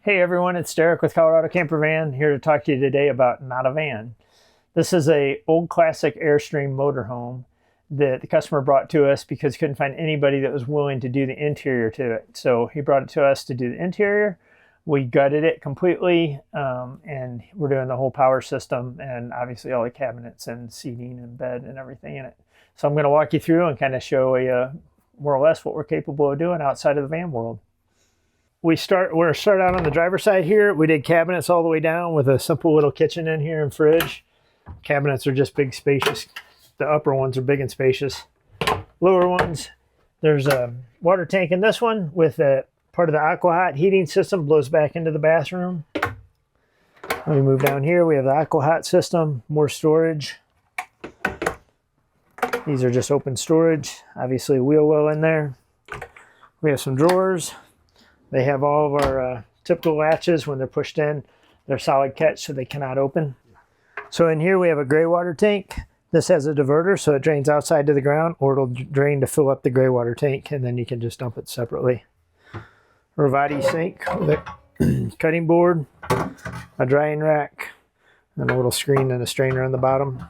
Hey everyone, it's Derek with Colorado Camper Van, here to talk to you today about Not a Van. This is a old classic Airstream motorhome that the customer brought to us because he couldn't find anybody that was willing to do the interior to it. So he brought it to us to do the interior. We gutted it completely, and we're doing the whole power system and obviously all the cabinets and seating and bed and everything in it. So I'm going to walk you through and kind of show you more or less what we're capable of doing outside of the van world. We're start out on the driver's side here. We did cabinets all the way down with a simple little kitchen in here and fridge. Cabinets are just big, spacious. The upper ones are big and spacious. Lower ones, there's a water tank in this one with a part of the AquaHot heating system blows back into the bathroom. When we move down here, we have the AquaHot system, more storage. These are just open storage. Obviously a wheel well in there. We have some drawers. They have all of our typical latches. When they're pushed in, they're solid catch, so they cannot open. So in here we have a gray water tank. This has a diverter, so it drains outside to the ground, or it'll drain to fill up the gray water tank, and then you can just dump it separately. Ravati sink with a cutting board, a drying rack, and a little screen and a strainer on the bottom.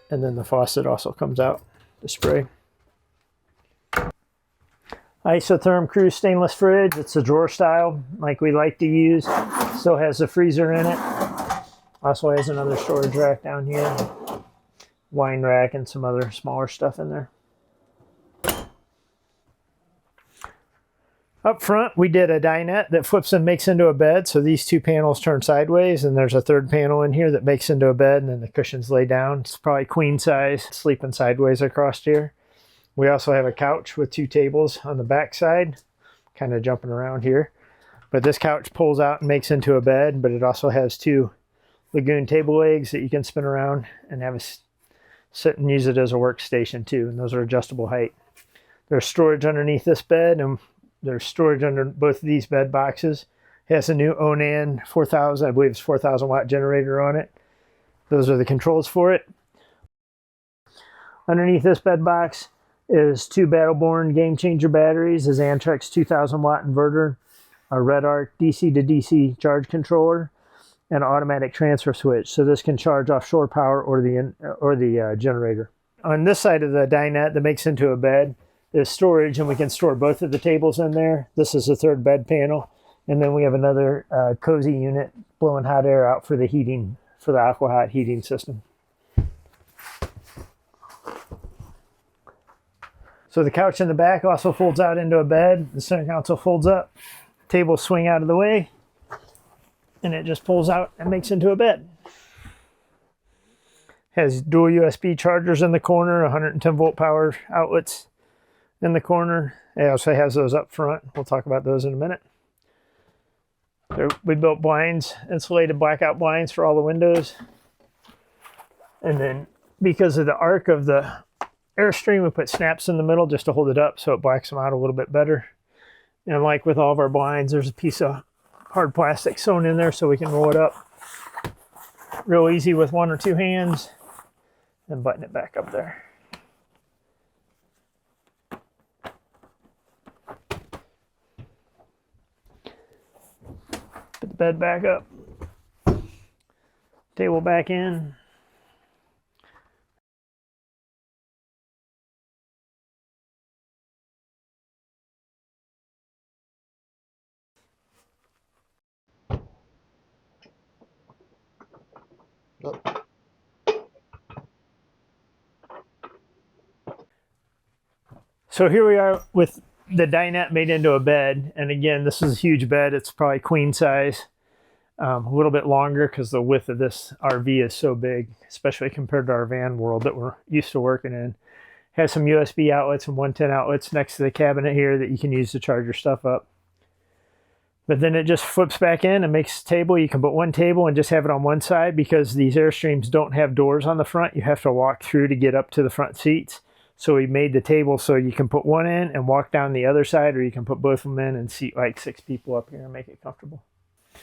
And then the faucet also comes out to spray. Isotherm Cruise stainless fridge. It's a drawer style like we like to use. Still has a freezer in it. Also has another storage rack down here. Wine rack and some other smaller stuff in there. Up front, we did a dinette that flips and makes into a bed. So these two panels turn sideways, and there's a third panel in here that makes into a bed, and then the cushions lay down. It's probably queen size, sleeping sideways across here. We also have a couch with two tables on the back side, kind of jumping around here. But this couch pulls out and makes into a bed, but it also has two Lagoon table legs that you can spin around and have a sit and use it as a workstation too. And those are adjustable height. There's storage underneath this bed, and there's storage under both of these bed boxes. It has a new Onan 4000, I believe it's 4,000 watt generator on it. Those are the controls for it. Underneath this bed box is two Battleborn Game Changer batteries, is Antrex 2000 watt inverter, a Red Arc DC to DC charge controller, and an automatic transfer switch. So this can charge offshore power or the generator. On this side of the dinette that makes into a bed is storage, and we can store both of the tables in there. This is the third bed panel. And then we have another cozy unit blowing hot air out for the heating, for the AquaHot heating system. So the couch in the back also folds out into a bed. The center console folds up. Tables swing out of the way. And it just pulls out and makes into a bed. Has dual USB chargers in the corner, 110 volt power outlets in the corner. It also has those up front. We'll talk about those in a minute. We built blinds, insulated blackout blinds for all the windows. And then because of the arc of the Airstream, we put snaps in the middle just to hold it up so it blacks them out a little bit better. And like with all of our blinds, there's a piece of hard plastic sewn in there so we can roll it up real easy with one or two hands and button it back up there. Put the bed back up, table back in. So here we are with the dinette made into a bed. And again, this is a huge bed. It's probably queen size, a little bit longer because the width of this RV is so big, especially compared to our van world that we're used to working in. Has some USB outlets and 110 outlets next to the cabinet here that you can use to charge your stuff up. But then it just flips back in and makes a table. You can put one table and just have it on one side because these Airstreams don't have doors on the front. You have to walk through to get up to the front seats. So we made the table so you can put one in and walk down the other side, or you can put both of them in and seat like 6 people up here and make it comfortable.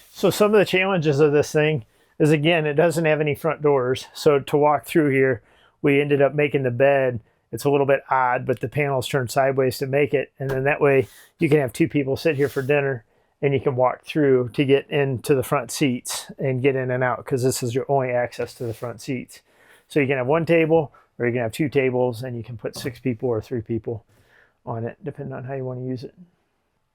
So some of the challenges of this thing is, again, it doesn't have any front doors. So to walk through here, we ended up making the bed It's a little bit odd, but the panels turn sideways to make it. And then that way you can have two people sit here for dinner and you can walk through to get into the front seats and get in and out, because this is your only access to the front seats. So you can have one table or you can have two tables, and you can put 6 people or 3 people on it, depending on how you want to use it.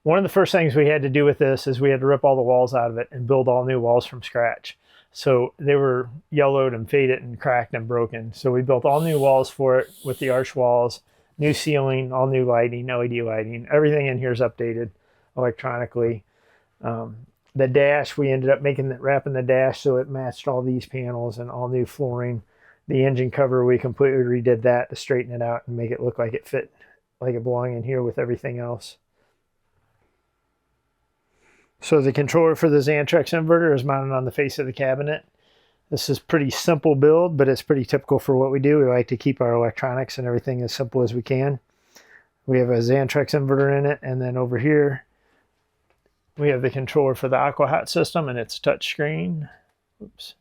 One of the first things we had to do with this is we had to rip all the walls out of it and build all new walls from scratch. So they were yellowed and faded and cracked and broken. So we built all new walls for it with the arch walls, new ceiling, all new lighting, LED lighting. Everything in here is updated electronically. The dash, we ended up wrapping the dash so it matched all these panels, and all new flooring. The engine cover, we completely redid that to straighten it out and make it look like it fit, like it belonged in here with everything else. So the controller for the Xantrex inverter is mounted on the face of the cabinet. This is pretty simple build, but it's pretty typical for what we do. We like to keep our electronics and everything as simple as we can. We have a Xantrex inverter in it, and then over here we have the controller for the AquaHot system, and it's touch screen. Oops.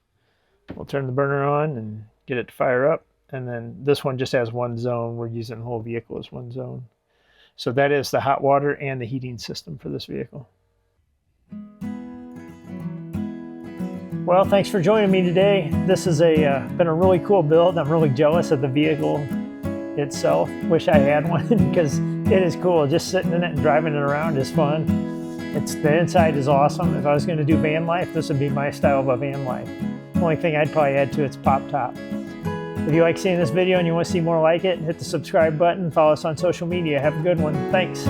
We'll turn the burner on and get it to fire up. And then this one just has one zone. We're using the whole vehicle as one zone. So that is the hot water and the heating system for this vehicle. Well, thanks for joining me today. This has been a really cool build. I'm really jealous of the vehicle itself. Wish I had one because it is cool. Just sitting in it and driving it around is fun. The inside is awesome. If I was going to do van life, this would be my style of a van life. The only thing I'd probably add to it's pop top. If you like seeing this video and you want to see more like it, hit the subscribe button. Follow us on social media. Have a good one. Thanks.